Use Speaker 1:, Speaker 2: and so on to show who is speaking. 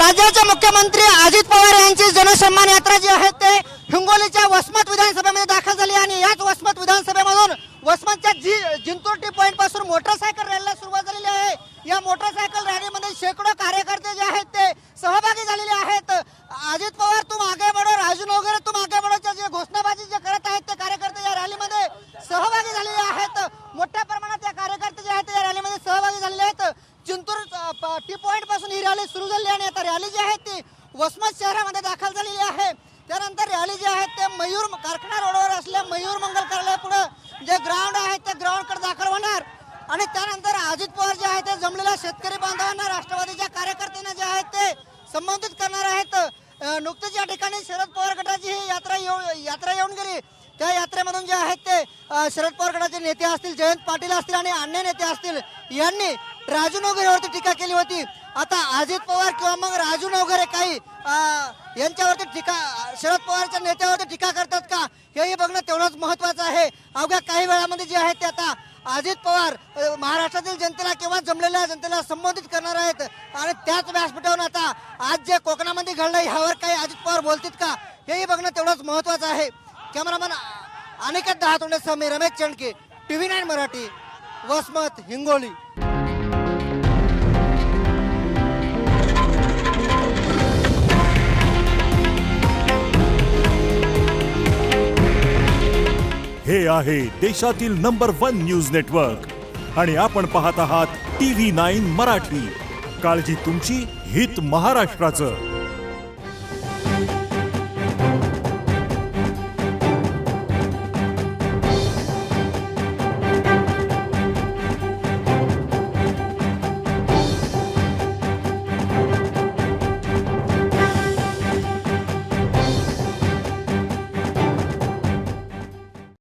Speaker 1: राज्याचे मुख्यमंत्री अजित पवार यांची जनसन्मान यात्रा जी आहे ते हिंगोलीच्या वसमत विधानसभेमध्ये दाखल झाली आणि याच वसमत विधानसभेमधून वसमतच्या जिंतूर टी पॉइंट पासून मोटरसायकल रॅलीला सुरुवात झालेली आहे। या मोटरसायकल रॅलीमध्ये शेकडो कार्यकर्ते जे आहेत ते सहभागी झालेले आहेत। अजित पवार तुम आगे बढ़ो, राजू नवघरे तुम आगे बढ़ोच्या जे घोषणाबाजी जे करत आहेत ते कार्यकर्ते या रॅलीमध्ये सहभागी झालेले आहेत। मोठ्या प्रमाणात या कार्यकर्ते जे आहेत ते या रॅलीमध्ये सहभागी झालेले आहेत। जिंतूर टी पॉइंट पासून ही रॅली सुरू झाली आणि आता रॅली जी आहे ती वसमत शहरामध्ये दाखल झालेली आहे। त्यानंतर रॅली जी आहे ते मयूर कारखाना रोडवर असल्या मयूर मंगल कार्यालय पुढे जे ग्राउंड आहे ते ग्राउंड कडे दाखल होणार आणि त्यानंतर अजित पवार जे आहे ते जमलेल्या शेतकरी बांधवांना, राष्ट्रवादीच्या कार्यकर्त्यांना जे आहेत ते संबोधित करणार आहेत। नुकतीच या ठिकाणी शरद पवार गटाची ही यात्रा येऊन गेली। त्या यात्रेमधून जे आहेत ते शरद पवार गटाचे नेते असतील, जयंत पाटील असतील आणि अन्य नेते असतील यांनी राजू नवघरेवरती टीका केली होती। आता अजित पवार किंवा मग राजू नवघरे काही यांच्यावरती टीका, शरद पवारच्या नेत्यावरती टीका करतात का हेही बघणं तेवढंच महत्त्वाचं आहे। अवघ्या काही वेळामध्ये जे आहेत ते आता अजित पवार महाराष्ट्रातील जनतेला किंवा जमलेल्या जनतेला संबोधित करणार आहेत आणि त्याच व्यासपीठावरून आता आज जे कोकणामध्ये घडलं ह्यावर काही अजित पवार बोलतील का हेही बघणं तेवढंच महत्त्वाचं आहे। कॅमेरामॅन अनिकेत दहातोंडेसह मी रमेश चंडके, TV9 मराठी, वसमत, हिंगोली।
Speaker 2: हे आहे देशातील नंबर 1 न्यूज नेटवर्क आणि आपण पाहत आहात TV9 मराठी। काळजी तुमची, हित महाराष्ट्राचं।